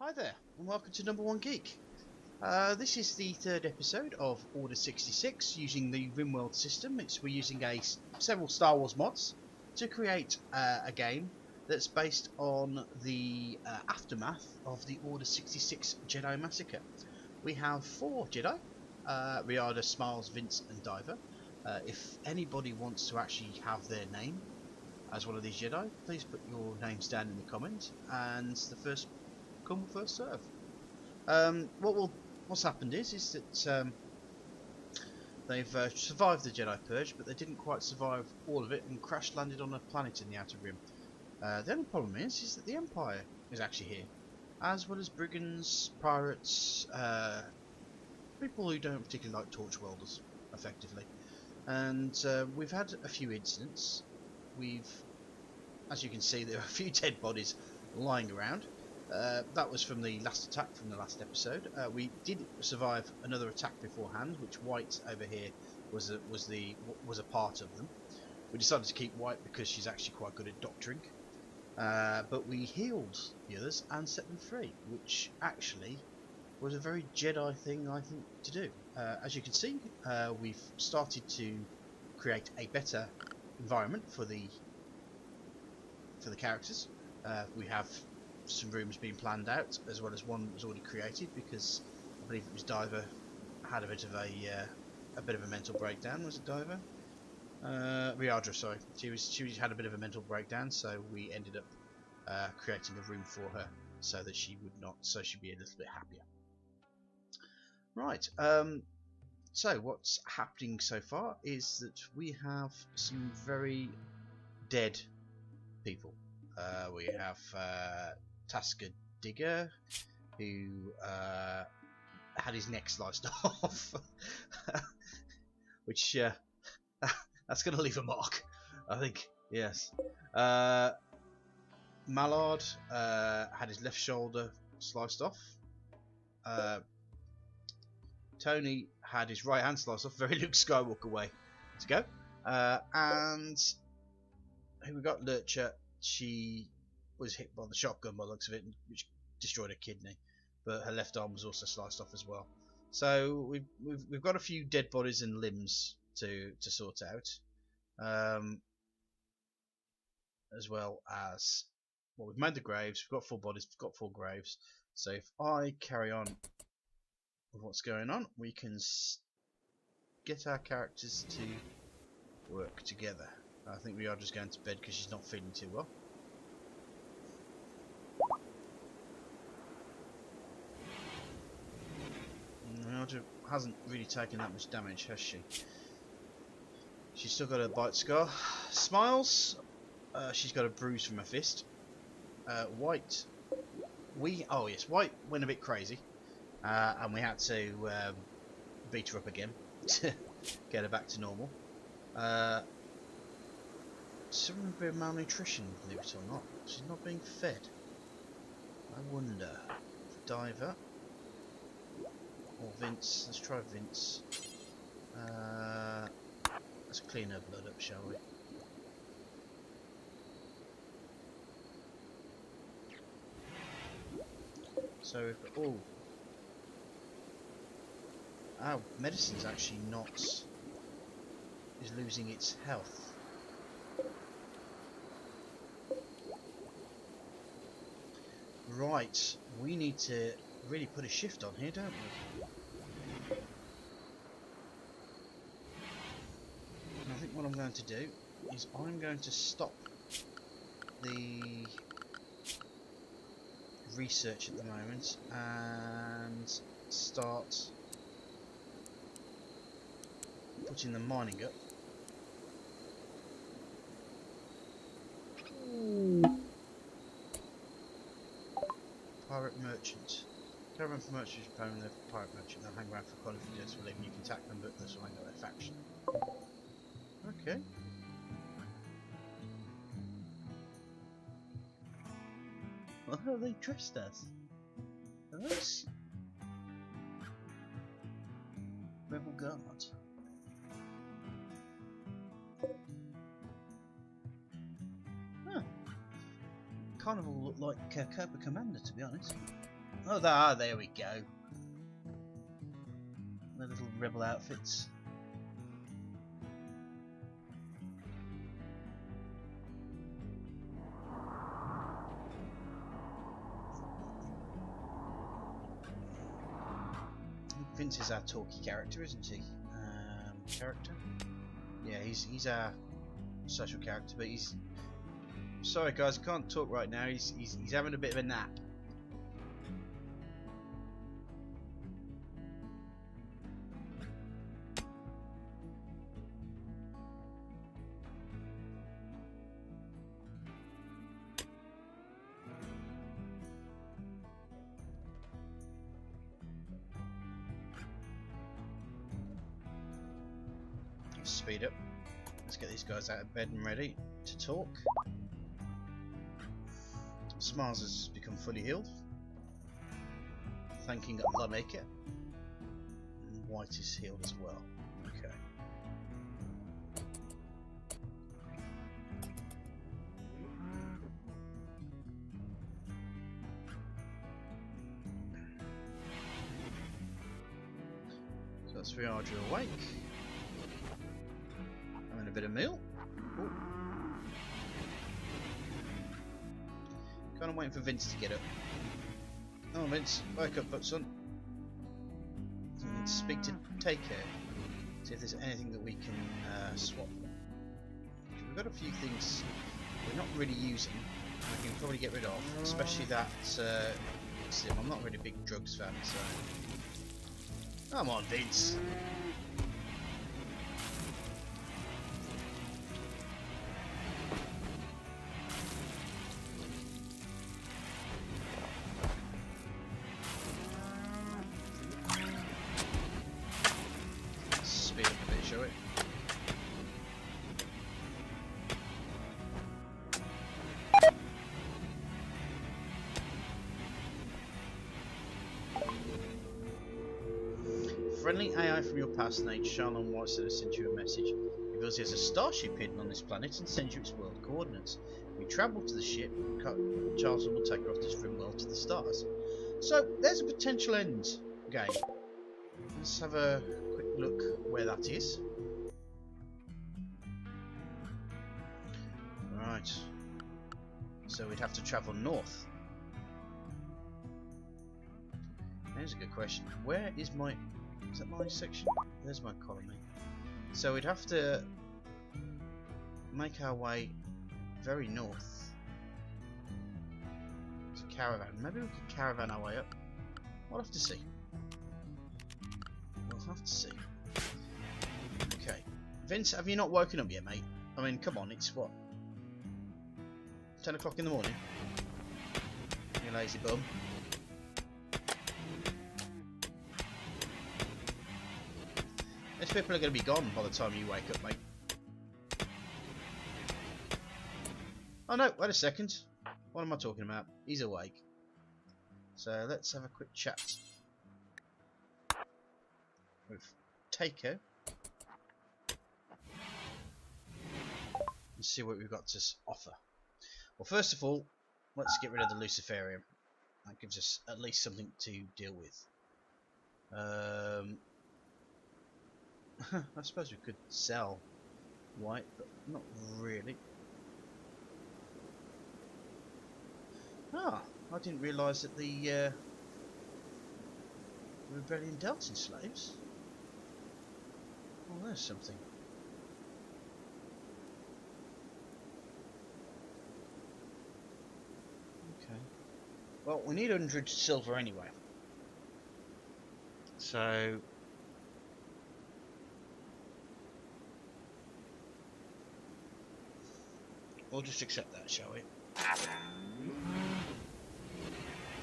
Hi there, and welcome to Number One Geek. This is the third episode of Order 66 using the RimWorld system. We're using several Star Wars mods to create a game that's based on the aftermath of the Order 66 Jedi massacre. We have 4 Jedi, Riada, Smiles, Vince and Diver. If anybody wants to actually have their name as one of these Jedi, please put your names down in the comments, and the first come first serve. What's happened is that they've survived the Jedi purge, but they didn't quite survive all of it and crash landed on a planet in the Outer Rim. The only problem is that the Empire is actually here, as well as brigands, pirates, people who don't particularly like torch welders, effectively. And we've had a few incidents. As you can see, there are a few dead bodies lying around. That was from the last attack from the last episode. We did survive another attack beforehand, which White over here was a part of them. We decided to keep White because she's actually quite good at doctoring. But we healed the others and set them free, which actually was a very Jedi thing, I think, to do. As you can see, we've started to create a better environment for the characters. We have some rooms being planned out, as well as one that was already created, because I believe it was Diver had a bit of a mental breakdown. Was it Diver? Riadra, sorry. She had a bit of a mental breakdown, so we ended up creating a room for her so that she'd be a little bit happier. Right. So what's happening so far is that we have some very dead people. We have Tasker Digger, who had his neck sliced off, which that's going to leave a mark, I think. Yes. Mallard had his left shoulder sliced off. Tony had his right hand sliced off. Very Luke Skywalker way to go. And who we got? Lurcher. She was hit by the shotgun by the looks of it, which destroyed her kidney, but her left arm was also sliced off as well. So we've got a few dead bodies and limbs to sort out, as well as we've made the graves. We've got 4 bodies. We've got 4 graves. So if I carry on with what's going on, we can get our characters to work together. I think we are just going to bed because she's not feeling too well. Riadra hasn't really taken that much damage, has she? She's still got a bite scar. Smiles, she's got a bruise from her fist. White, White went a bit crazy, and we had to beat her up again to get her back to normal. Some bit of malnutrition, believe it or not. She's not being fed. I wonder. Diver or Vince. Let's try Vince. Let's clean her blood up, shall we? So we've got our medicine's actually is losing its health. Right, we need to really put a shift on here, don't we? And I think what I'm going to do is I'm going to stop the research at the moment and start putting the mining up. Pirate merchant. Caravan for merchants repairing the pirate merchant. They'll hang around for quite a few days for leaving. You can attack them, but this will hang out their faction. Okay. What are they dressed as? Are those rebel guards? Huh. Kind of all look like Cobra Commander, to be honest. Oh, there we go. The little rebel outfits. Vince is our talky character, isn't he? Character? Yeah, he's our social character, but he's... Sorry guys, I can't talk right now. He's having a bit of a nap. Speed up. Let's get these guys out of bed and ready to talk. Smiles has become fully healed, thanking a lawmaker. And White is healed as well. Okay. So that's Riarja awake. Having a bit of meal. Ooh. Kind of waiting for Vince to get up. Oh, Vince, wake up, but son. So we need to speak to Take Care. See if there's anything that we can swap. We've got a few things we're not really using. We can probably get rid of, especially that. I'm not really a big drugs fan, so. Come on, Vince. Friendly AI from your past named Charlon White said sent you a message. He feels he has a starship hidden on this planet and sends you its world coordinates. We travel to the ship, Charlton will take her off this RimWorld to the stars. So there's a potential end game. Let's have a quick look where that is. Right. So we'd have to travel north. There's a good question. Where is my... Is that my section? There's my colony. So we'd have to make our way very north. It's a caravan. Maybe we could caravan our way up. We'll have to see. We'll have to see. Okay. Vince, have you not woken up yet, mate? I mean, come on, it's what? 10 o'clock in the morning? You lazy bum. These people are going to be gone by the time you wake up, mate. Oh no, wait a second. What am I talking about? He's awake. So let's have a quick chat with Taker and see what we've got to offer. Well, first of all, let's get rid of the Luciferium. That gives us at least something to deal with. I suppose we could sell White, but not really. Ah, I didn't realise that the rebellion dealt in slaves. Well, there's something. Okay. Well, we need 100 silver anyway. So... we'll just accept that, shall we?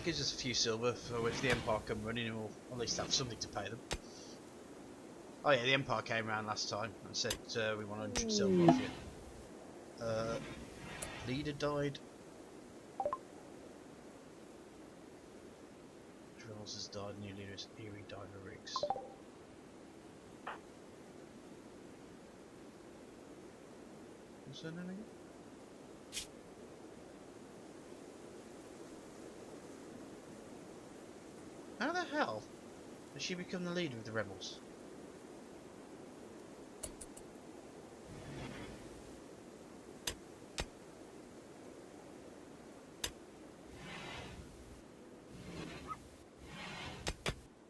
Gives us a few silver, so if the Empire come running, we'll at least have something to pay them. Oh yeah, the Empire came around last time and said we want 100 silver off you. Leader died. Drills has died, new leaders, Eerie diver rigs. What's her name again? How the hell has she become the leader of the rebels?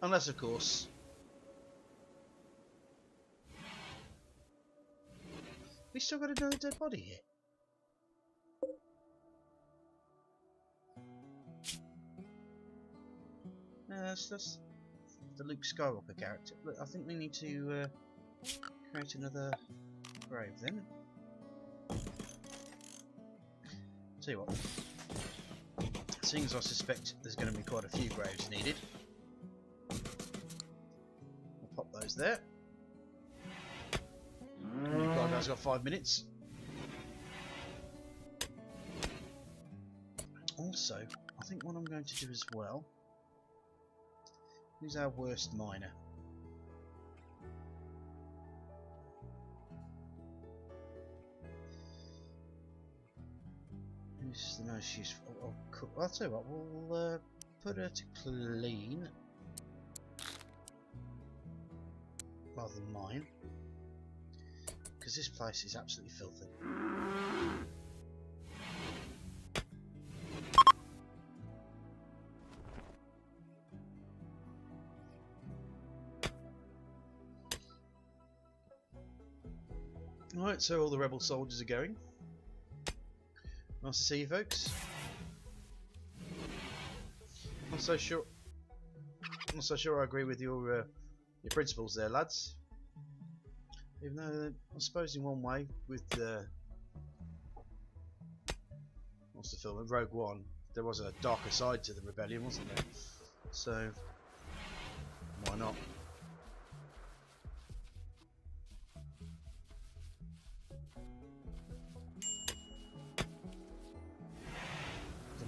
Unless, of course, we still got another dead body here. That's the Luke Skywalker character. Look, I think we need to create another grave then. Tell you what, seeing as I suspect there's going to be quite a few graves needed, we'll pop those there. You guys got 5 minutes. Also, I think what I'm going to do as well. Who's our worst miner? Who's the most useful? Oh, cool. I'll tell you what, we'll put her to clean rather than mine, because this place is absolutely filthy. Alright, so all the rebel soldiers are going. Nice to see you folks. I'm not so sure I agree with your principles there, lads. Even though I suppose in one way with what's the film? Rogue One, there was a darker side to the rebellion, wasn't there? So why not?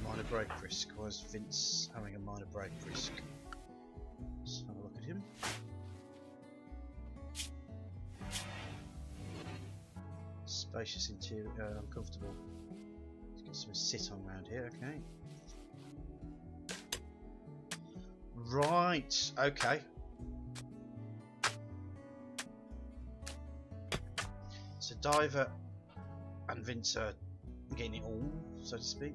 Minor break risk. Was Vince having a minor break risk? Let's have a look at him. Spacious interior, uncomfortable. Let's get some sit on around here, okay. Right, okay. So Diver and Vince are getting it all, so to speak.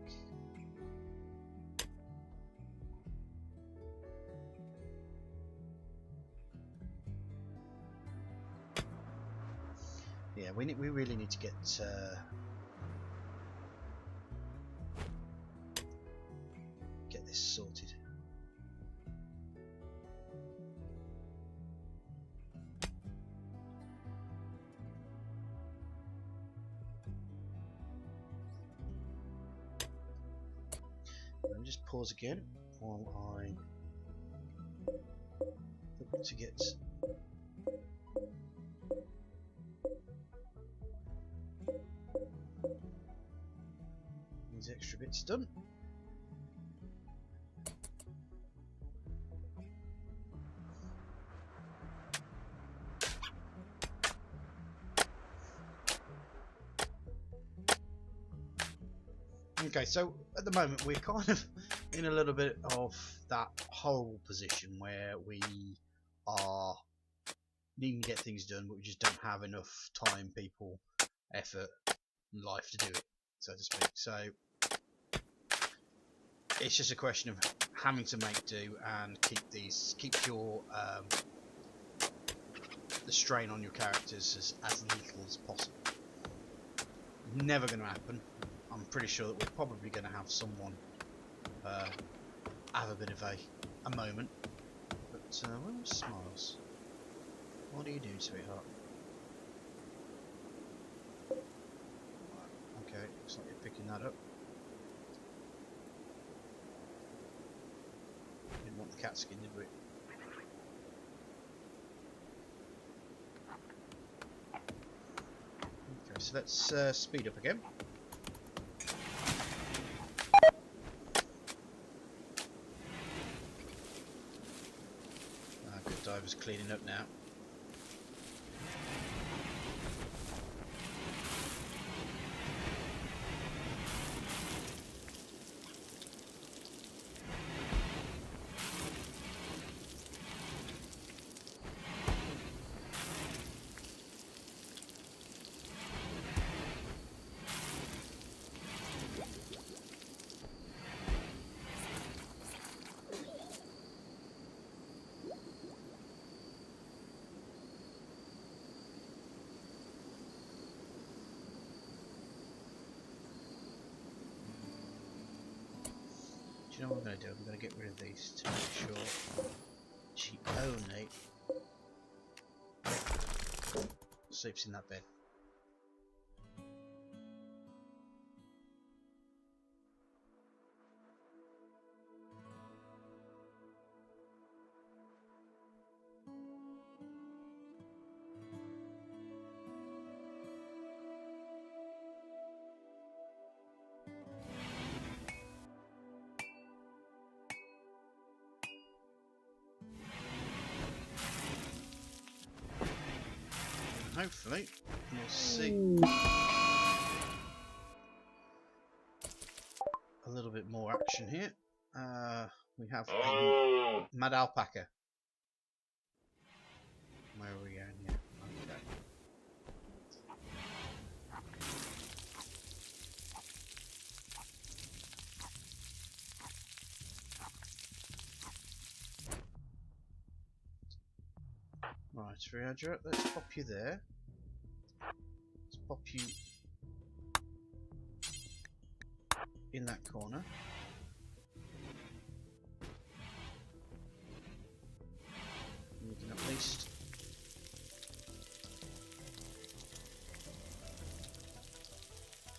Yeah, we really need to get this sorted. Let me just pause again while I look to get these extra bits done. Okay, so at the moment we're kind of in a little bit of that horrible position where we are needing to get things done, but we just don't have enough time, people, effort, and life to do it, so to speak. So it's just a question of having to make do and keep your the strain on your characters as little as possible. Never going to happen. I'm pretty sure that we're probably going to have someone have a bit of a moment. But where are Smiles? What are you doing, sweetheart? Okay, looks like you're picking that up. Didn't want the cat skin, did we? Okay, so let's speed up again. Good Diver's cleaning up now. you know what I'm going to do? I'm going to get rid of these to make sure she only sleeps in that bed. Hopefully, we'll see a little bit more action here. We have a mad alpaca. Where are we going here? Okay. Right, Roger, let's pop you there. Let's pop you in that corner. You can at least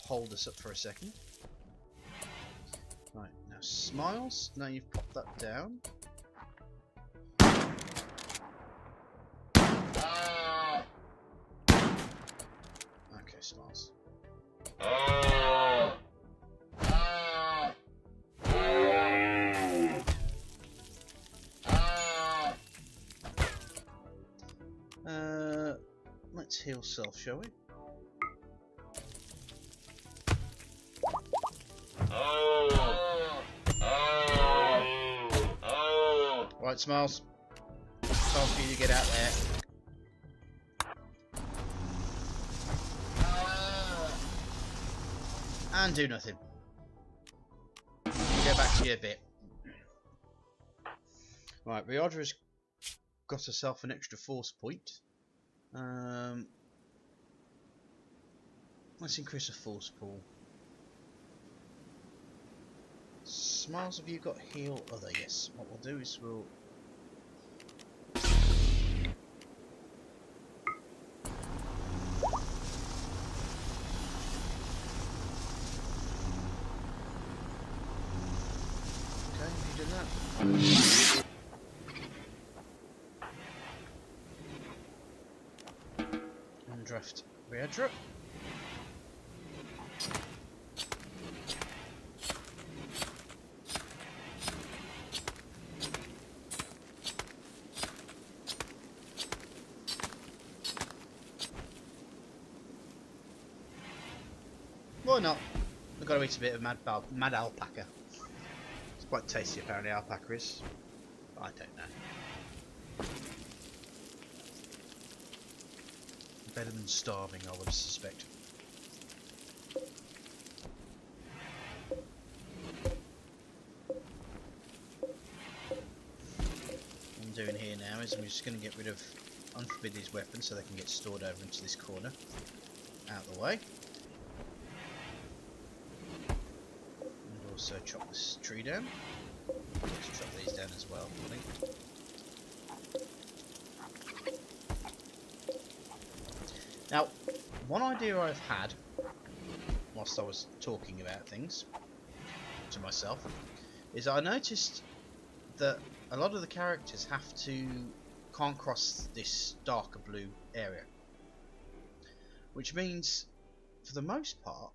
hold us up for a second. Right, now Smiles, now you've popped that down. Okay, Smiles. Let's heal self, shall we? Right, Smiles. Time for you to get out there. And do nothing. Go back to your bit. Right, Riadra's got herself an extra force point. Let's increase the force pool. Smiles, have you got heal other? Yes. What we'll do is we'll draft Riadra. Why not? I've got to eat a bit of mad alpaca. It's quite tasty apparently, alpaca is. I don't know. Better than starving, I would suspect. What I'm doing here now is I'm just going to get rid of unforbid these weapons so they can get stored over into this corner. Out of the way. And also chop this tree down. Let's chop these down as well, I think. Now, one idea I've had, whilst I was talking about things to myself, is I noticed that a lot of the characters can't cross this darker blue area. Which means, for the most part,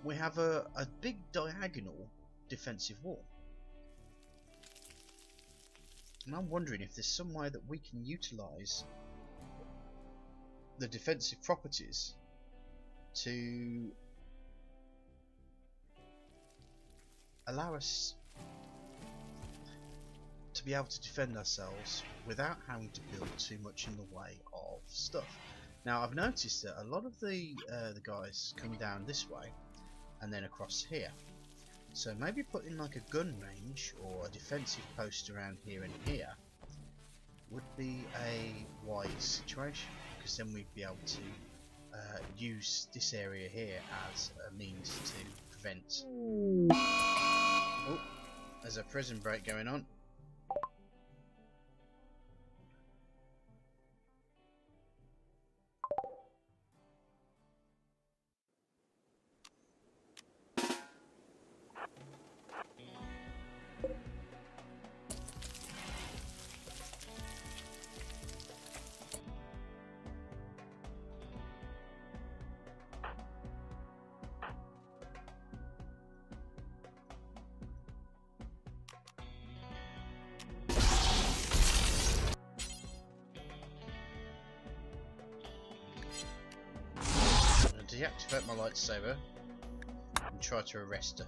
we have a big diagonal defensive wall. And I'm wondering if there's some way that we can utilise the defensive properties to allow us to be able to defend ourselves without having to build too much in the way of stuff. Now I've noticed that a lot of the guys come down this way and then across here, so maybe putting like a gun range or a defensive post around here and here would be a wise situation, because then we'd be able to use this area here as a means to prevent Oh, there's a prison break going on. Deactivate my lightsaber and try to arrest her.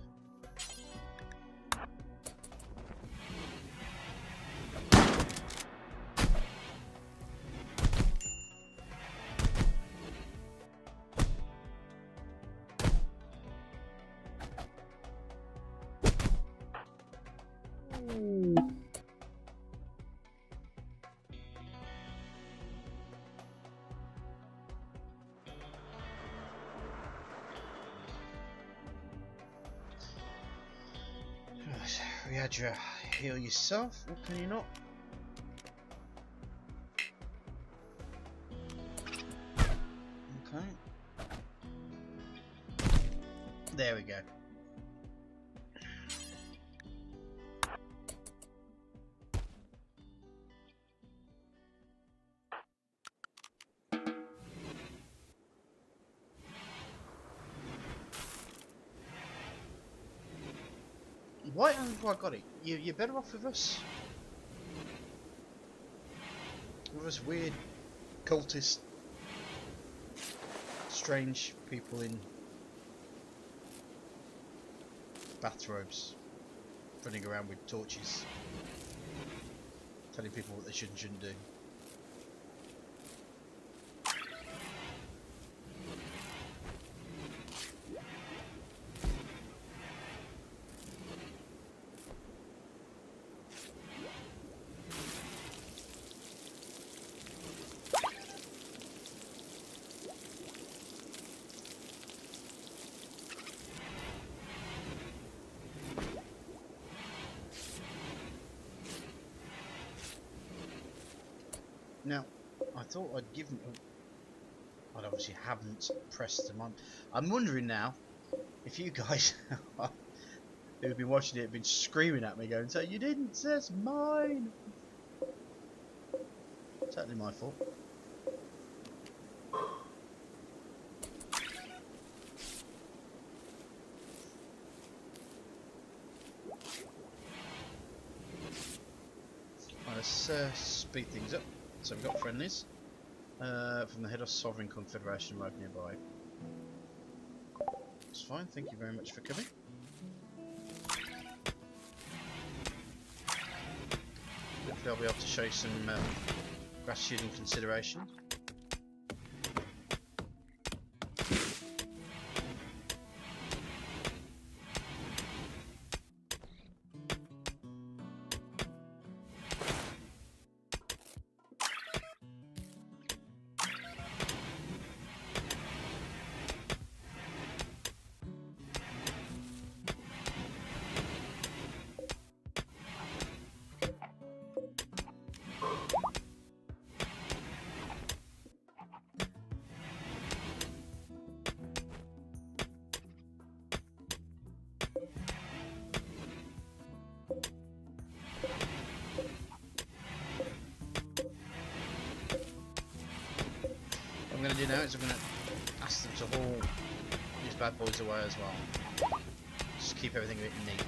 Riadra, heal yourself, or can you not? Okay. There we go. Why have I got it? You're better off with us. With us weird, cultist, strange people in bathrobes, running around with torches, telling people what they should and shouldn't do. Now, I thought I'd given. I obviously haven't pressed them on. I'm wondering now if you guys who've been watching it have been screaming at me, going, "So you didn't? That's mine." Totally my fault. Let's speed things up. So we've got friendlies from the head of Sovereign Confederation right nearby. It's fine, thank you very much for coming. Hopefully I'll be able to show you some gratitude and consideration. What I'm going to do now is I'm going to ask them to haul these bad boys away as well. Just keep everything a bit neat.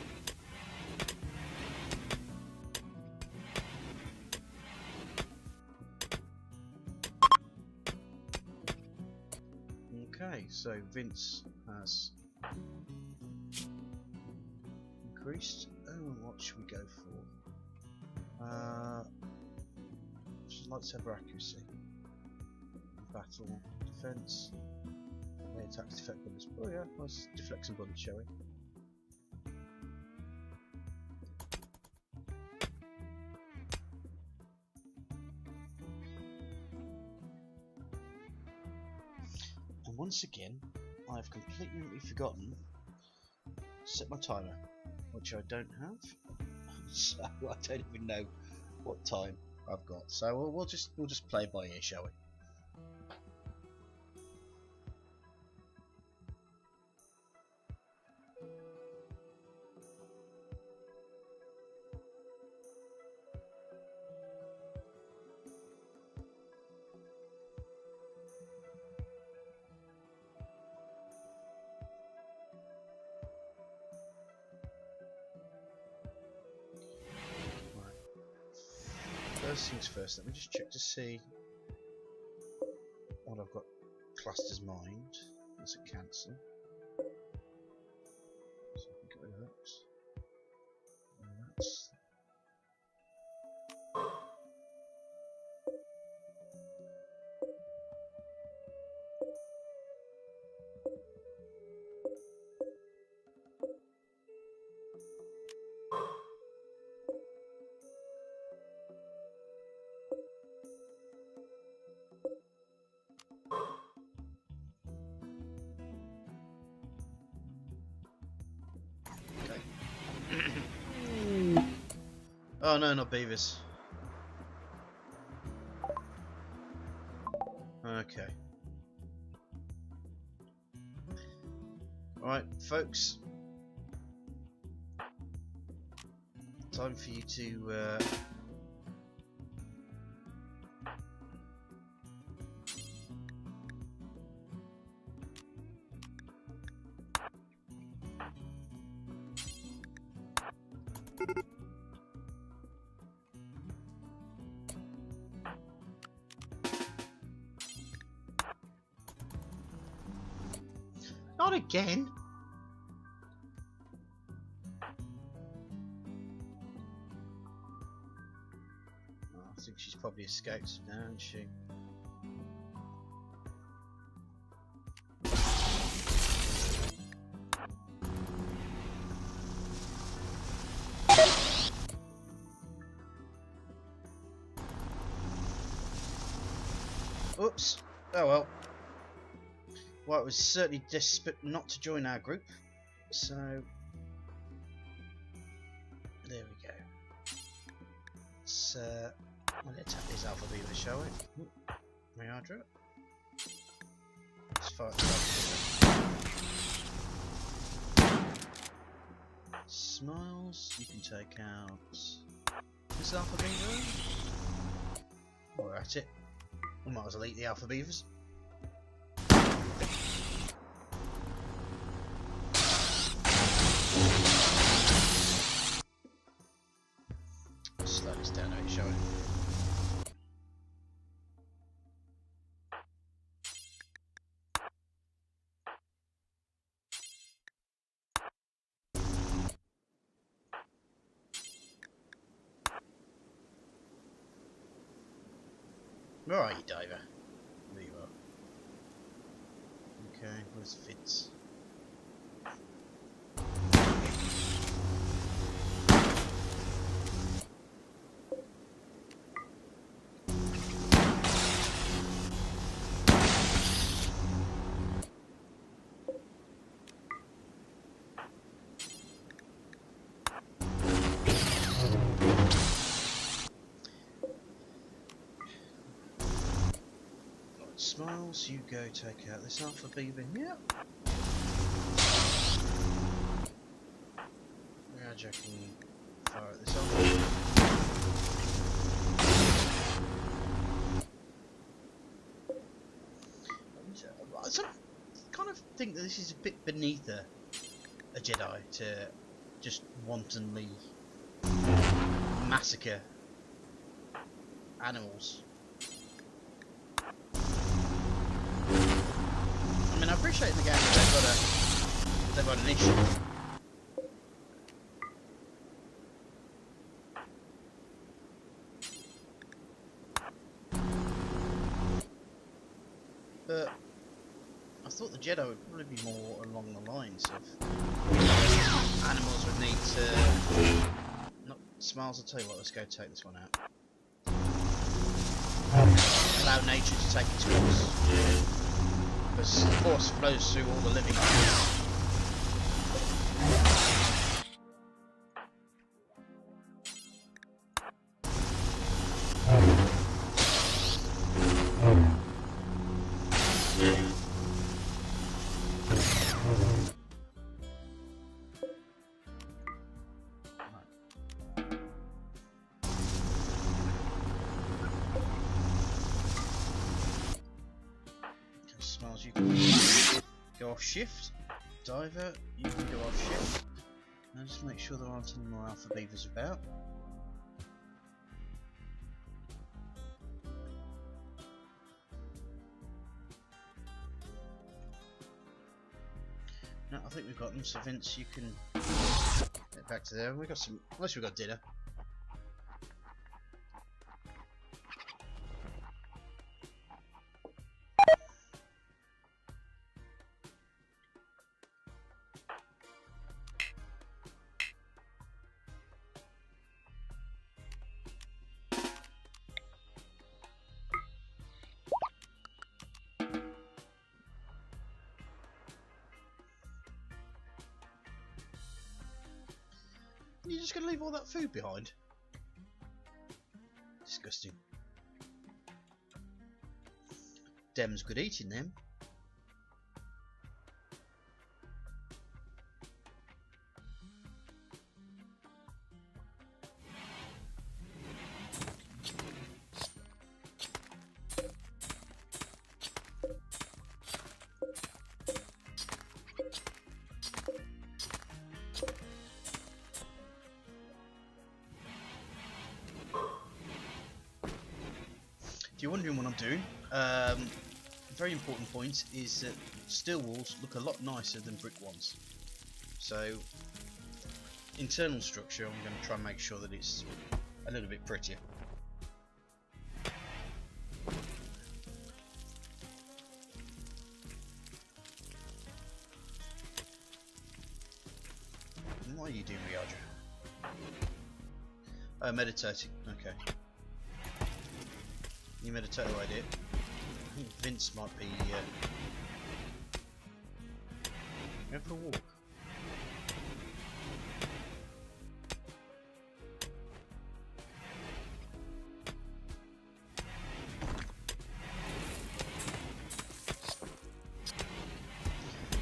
Okay, so Vince has increased. Oh, what should we go for? Lightsaber accuracy, battle, defense, melee attacks, deflect bullets. Oh yeah, let's deflect some bullets, shall we? And once again, I've completely forgotten to set my timer. which I don't have. So I don't even know what time I've got. So we'll just play by ear, shall we? First things first, let me just check to see what I've got classed as mind. That's a cancel. So I can get rid of that. And that's... Oh no, not beavers. Okay. Alright, folks. Time for you to not again. Oh, I think she's probably escaped now, isn't she? Oops. Oh well. Well, it was certainly desperate not to join our group, so there we go. Let's attack these alpha beavers, shall we? Rehydrate. Let's fight the Smiles. You can take out this alpha beaver. We're at it. We might as well eat the alpha beavers. Slow this down a bit, shall we? Where are you, diver? There you are. Okay, where's Fitz? Smiles, you go take out this alpha beaver here. Raj, I can fire at this alpha. I kind of think that this is a bit beneath a Jedi to just wantonly massacre animals. I mean, I appreciate in the game that they've got an issue. But I thought the Jedi would probably be more along the lines of animals would need to... Not Smiles, I'll tell you what, let's go take this one out. Allow nature to take its course. Because the force flows through all the living things. Miles, you can go off shift. Diver, you can go off shift. Now just make sure there aren't any more alpha beavers about. No, I think we've got them, so Vince, you can get back to there. We've got some, unless we've got dinner. You're just going to leave all that food behind? Disgusting. Dem's good eating them. If you're wondering what I'm doing, a very important point is that steel walls look a lot nicer than brick ones. So, internal structure, I'm going to try and make sure that it's a little bit prettier. And what are you doing, Riaja? Oh, meditating. Okay. You meditate away, dear. I think Vince might be going for a walk.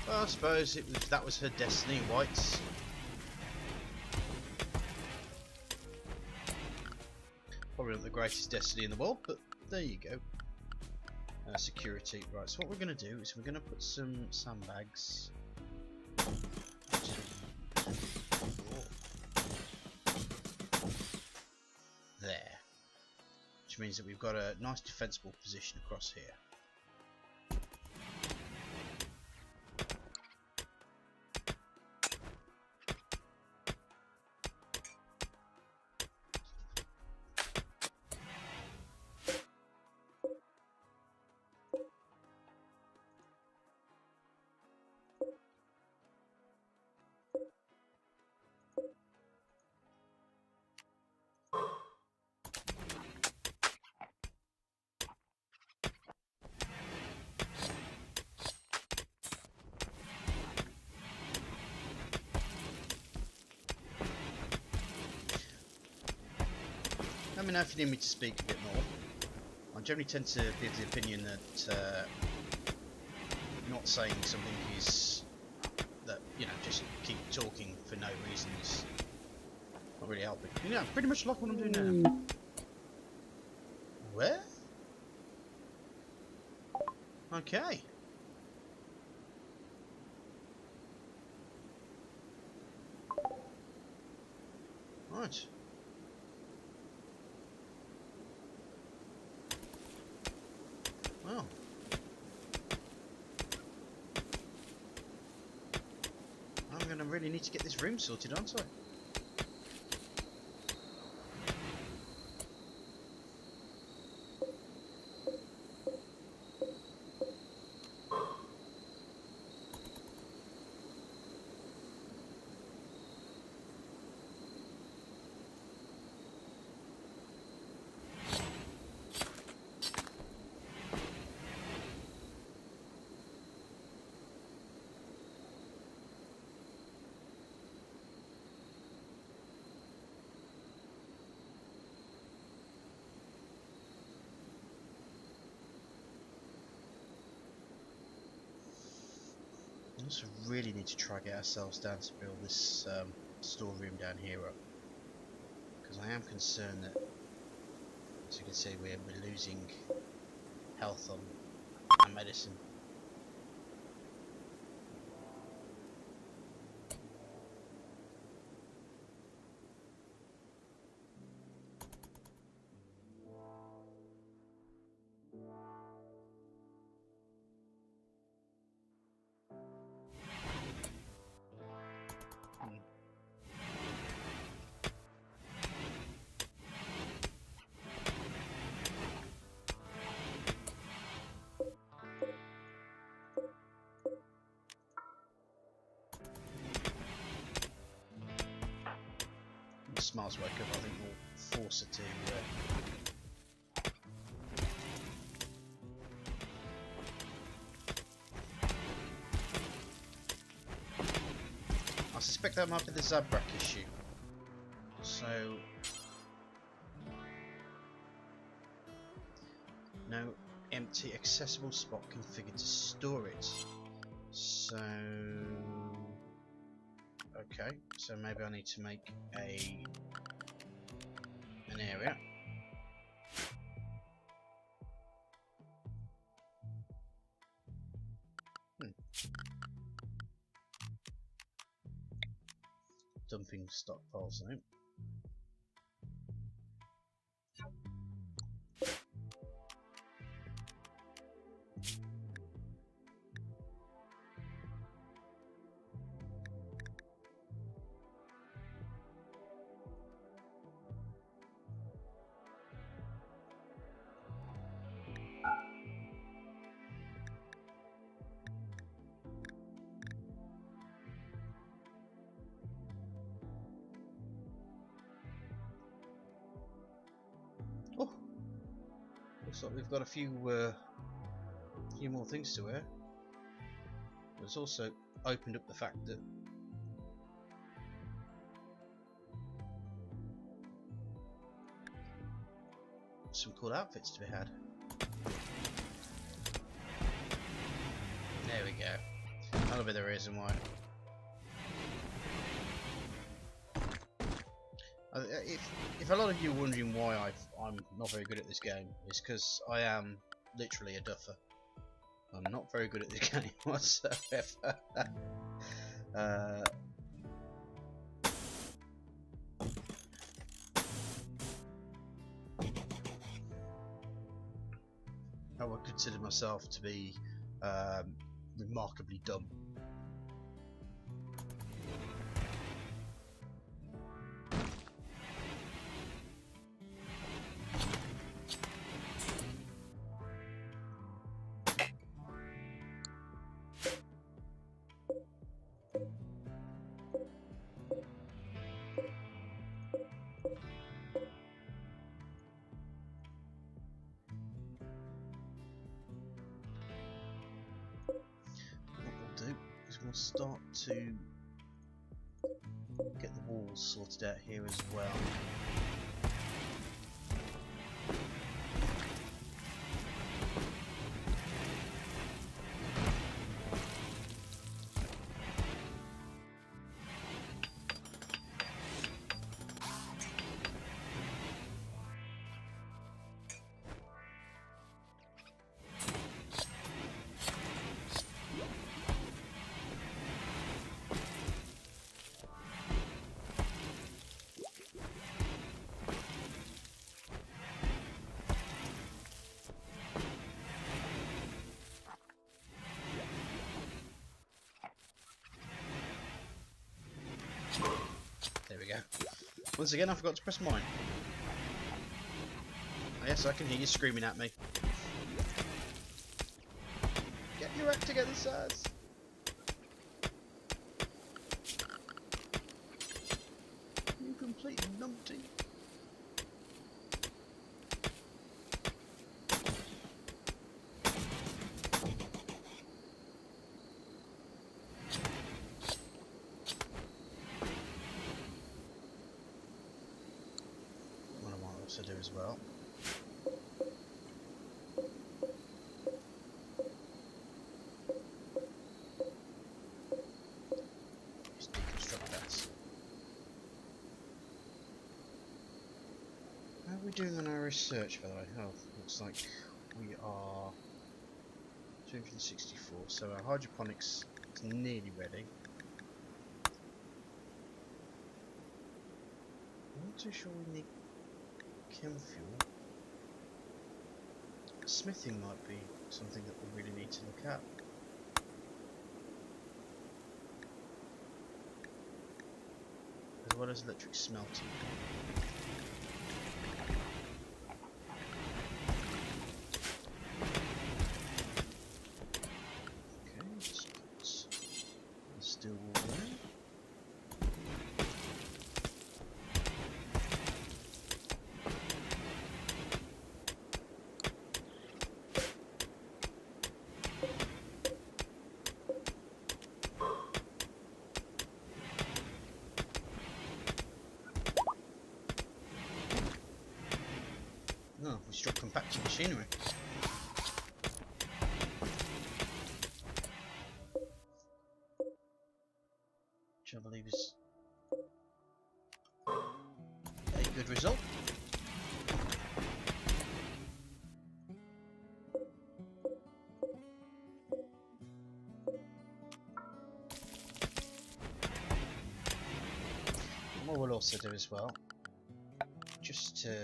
Well, I suppose that was her destiny, Whites. Probably not the greatest destiny in the world, but there you go. Security. Right, so what we're going to do is we're going to put some sandbags. There. Which means that we've got a nice defensible position across here. Let me know if you need me to speak a bit more. I generally tend to be of the opinion that not saying something is that, you know, just keep talking for no reason is not really helping. You know, pretty much like what I'm doing now. Where? Okay. Right. Well, I'm going to really need to get this room sorted, aren't I? We also really need to try to get ourselves down to build this storeroom down here up, because I am concerned that, as you can see, we're losing health on our medicine. Smiles wake up, I think we'll force her to. I suspect that might be the Zabrak issue. So no empty accessible spot configured to store it. So okay, so maybe I need to make an area. Dumping stockpiles now. Oh, looks like we've got a few more things to wear. It's also opened up the fact that some cool outfits to be had. There we go. That'll be the reason why. If a lot of you are wondering why I'm not very good at this game, it's because I am literally a duffer. I'm not very good at this game whatsoever. I would consider myself to be remarkably dumb. We'll start to get the walls sorted out here as well. There we go. Once again, I forgot to press mine. Oh, yes, I can hear you screaming at me. Get your act together, sirs. You complete numpty. To do as well. Just deconstruct that. How are we doing on our research, by the way? Oh, looks like we are 264, so our hydroponics is nearly ready. I'm not too sure we need chem fuel. Smithing might be something that we really need to look at. As well as electric smelting. Okay, just put the steel wool there. Oh, we struck compacted machinery. Which I believe is a good result. What we'll also do as well, just to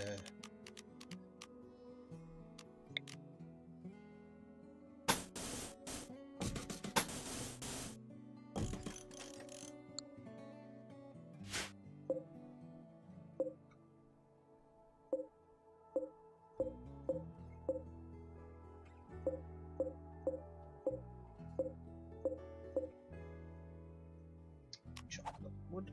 chocolate wood.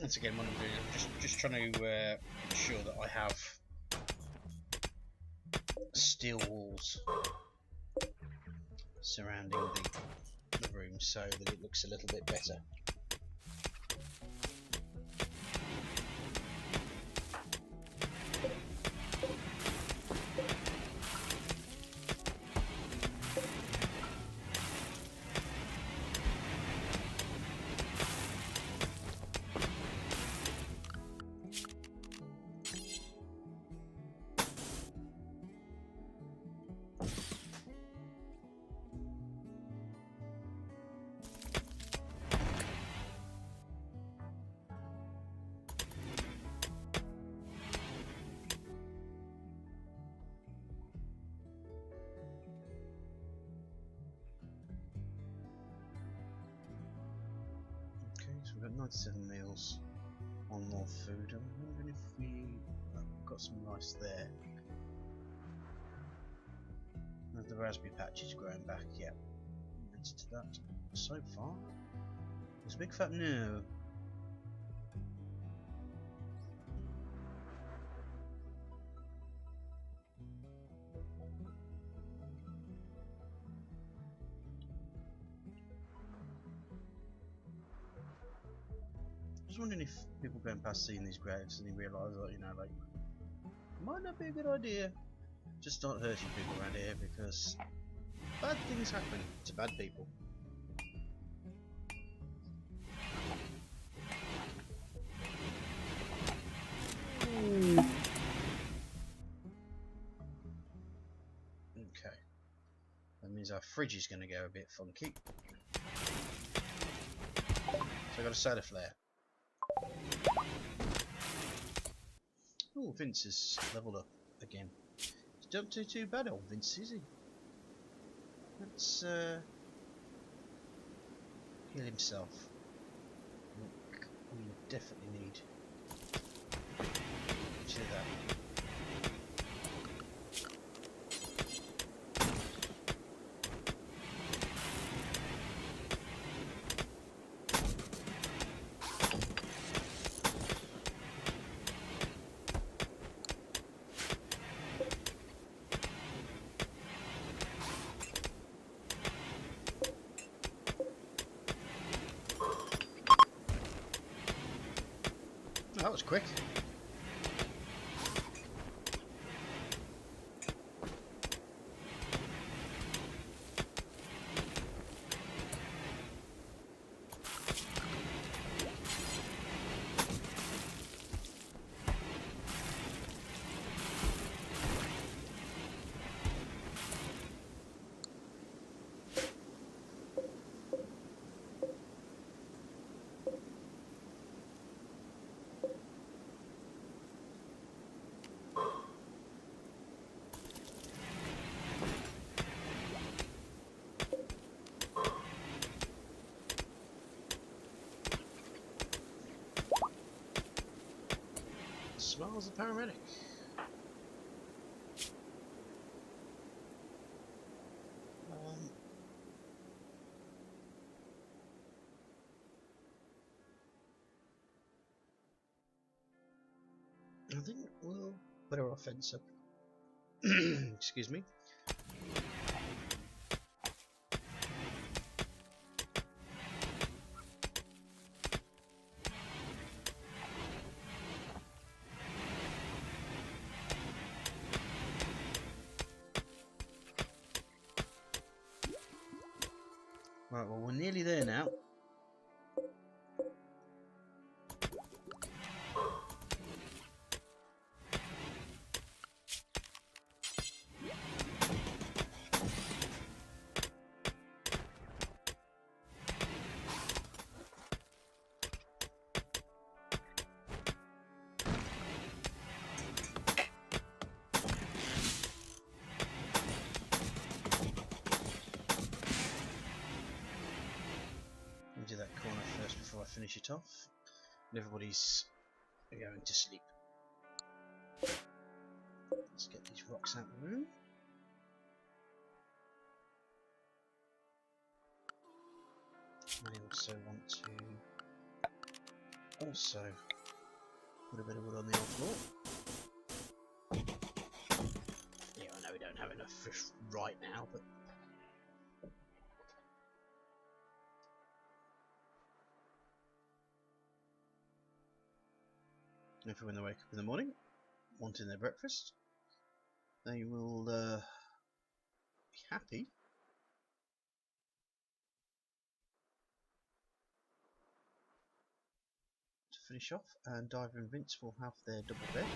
Once again, what I'm doing, I'm just trying to ensure that I have steel walls surrounding the room so that it looks a little bit better. So we've got 97 meals, one more food. I'm wondering if we've got some rice there. And the raspberry patch is growing back, yeah. Answer to that so far. There's a big fat no. I was wondering if people going past seeing these graves and they realise that, you know, like, might not be a good idea to start hurting people around here because bad things happen to bad people. Okay, that means our fridge is going to go a bit funky. So I've got a solar flare. Oh, Vince has leveled up again. Don't do too bad, old Vince, is he? Let's heal himself. We definitely need to do that. That was quick. Smiles the paramedic. I think we'll put our offense up. Excuse me. Right, well, we're nearly there now. Do that corner first before I finish it off, and everybody's going to sleep. Let's get these rocks out of the room. I also want to put a bit of wood on the old floor. Yeah, I know we don't have enough fish right now, but if when they wake up in the morning wanting their breakfast, they will be happy. To finish off, and Diver and Vince will have their double bed.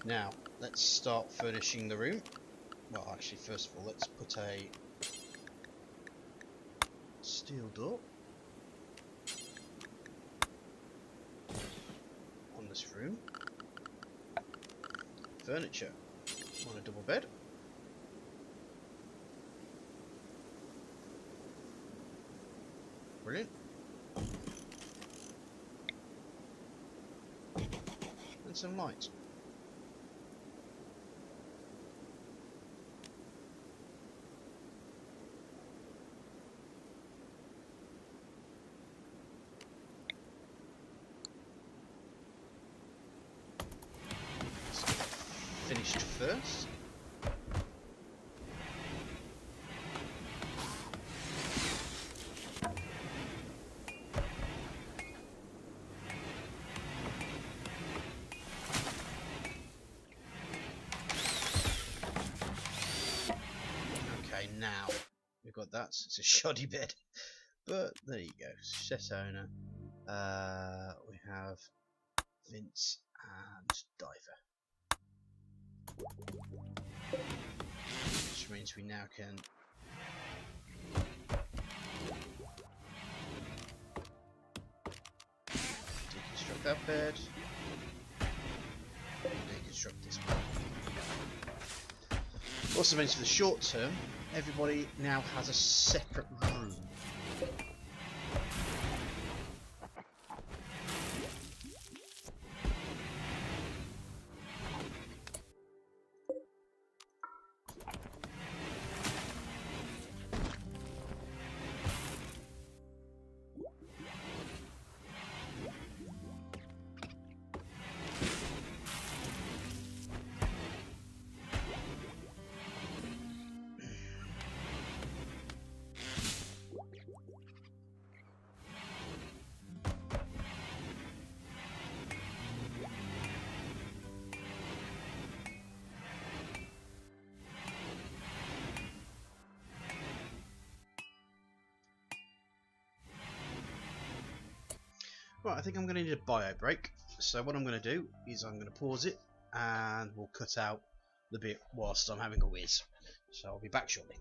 Now, let's start furnishing the room. Well, actually, first of all, let's put a steel door on this room. Furniture on a double bed. Brilliant. And some light. Finished first. Okay, now we've got that. It's a shoddy bed, but there you go. Set owner. We have Vince and Diver. Which means we now can deconstruct that bed and deconstruct this bed. Also means for the short term, everybody now has a separate room. Right, I think I'm going to need a bio break. So what I'm going to do is I'm going to pause it and we'll cut out the bit whilst I'm having a whiz. So I'll be back shortly.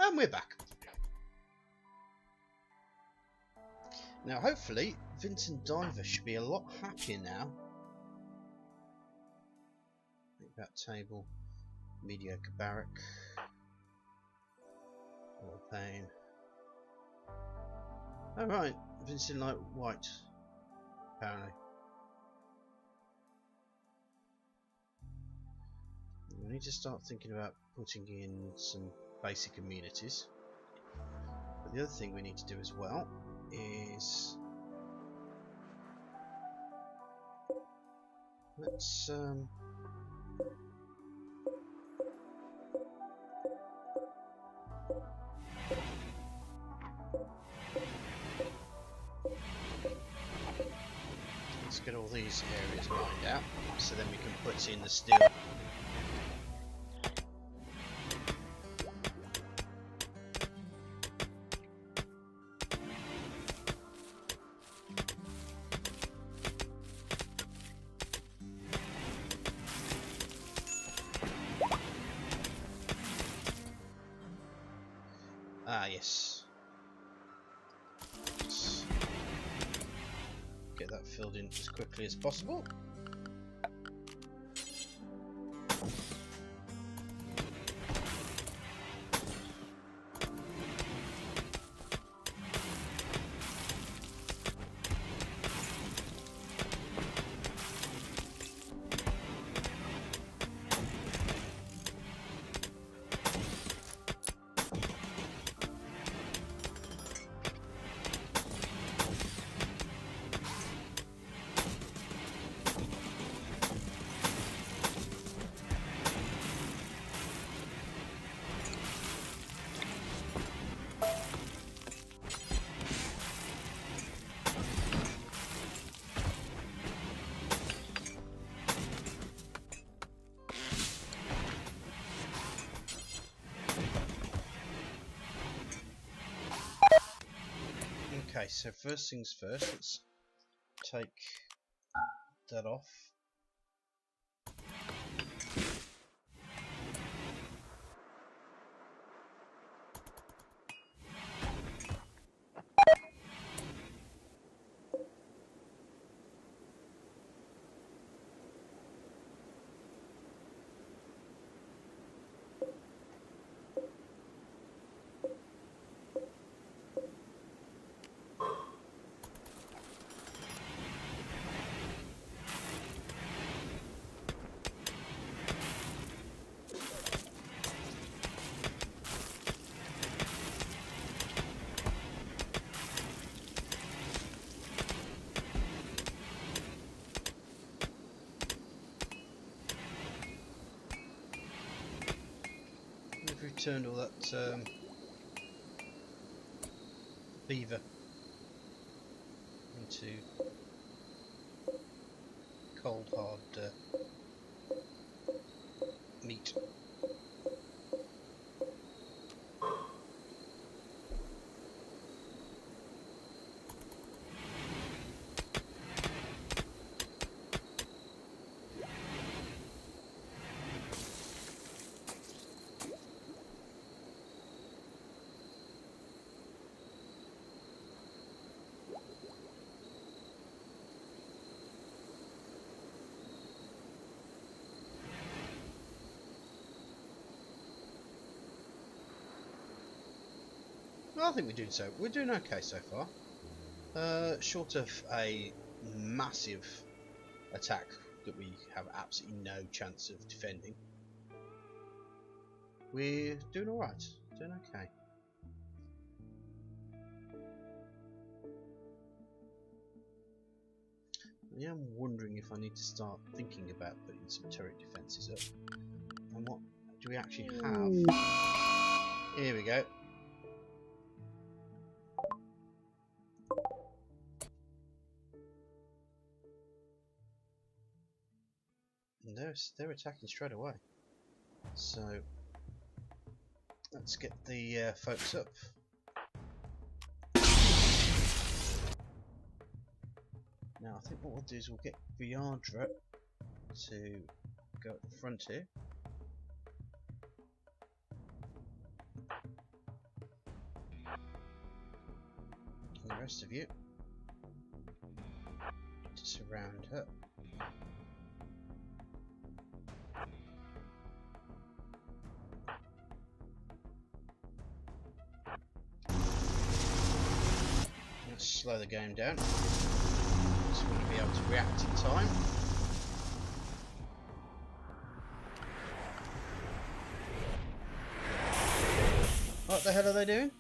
And we're back. Now hopefully Vincent Diver should be a lot happier now. Think that table. Mediocre barrack. All pain. Alright, Vincent like white, apparently. We need to start thinking about putting in some basic amenities. But the other thing we need to do as well is let's get all these areas mined out, so then we can put in the steel. Ah, yes. Let's get that filled in as quickly as possible. Okay, so first things first, let's take that off. We've returned all that beaver into cold hard meat. I think we're doing okay so far. Short of a massive attack that we have absolutely no chance of defending, we're doing alright, doing okay. I am wondering if I need to start thinking about putting some turret defences up. And what do we actually have? Here we go. And they're attacking straight away. So let's get the folks up. Now I think what we'll do is we'll get Viadra to go at the front here. And the rest of you to surround her. Let's slow the game down. Just want to be able to react in time. What the hell are they doing?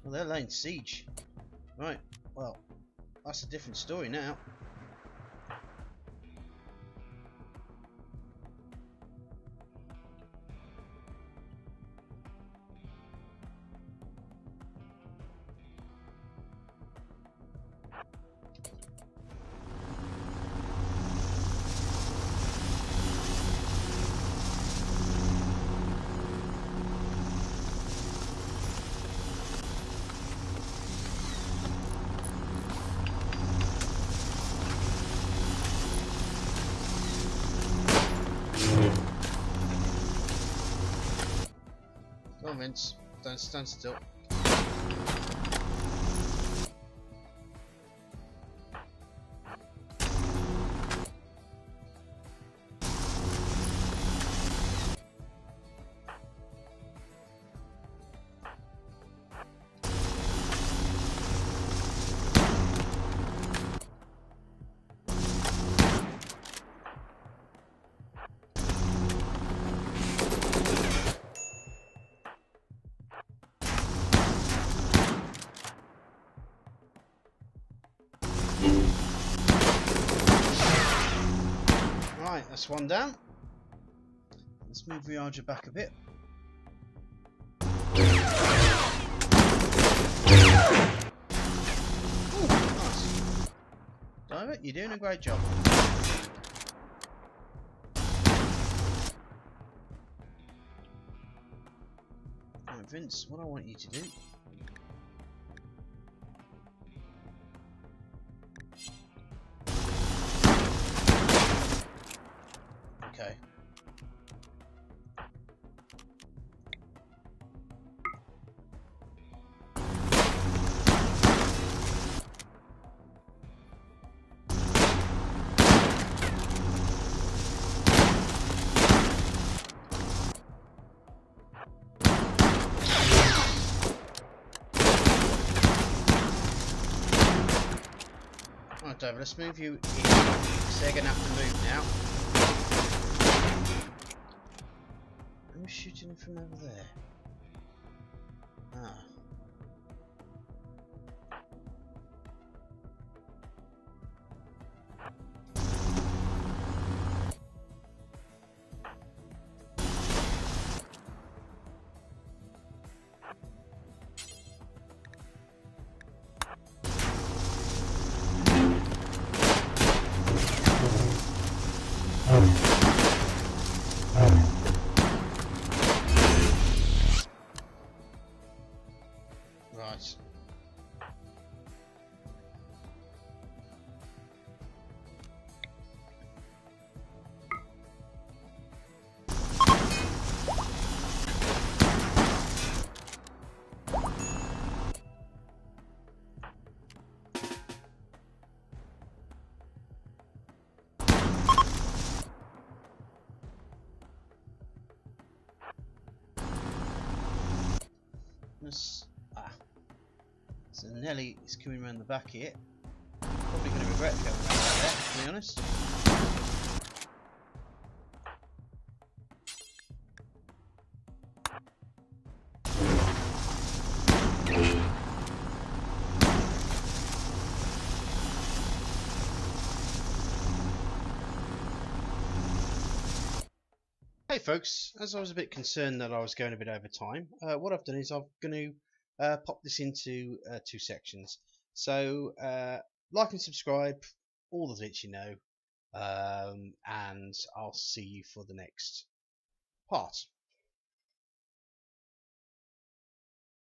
Well, they're laying siege. Right, well, that's a different story now. Come on, Vince, don't stand still. Right, that's one down. Let's move Viadra back a bit. Ooh, nice. Diver, you're doing a great job. Right, Vince, what I want you to do . Okay. Right, David, let's move you in, because they're going to have to move now. Who's shooting from over there? Ah. So Nelly is coming around the back here. Probably going to regret going around there, to be honest. Hey folks, as I was a bit concerned that I was going a bit over time, what I've done is I'm going to pop this into two sections. So like and subscribe, all the bits you know, and I'll see you for the next part.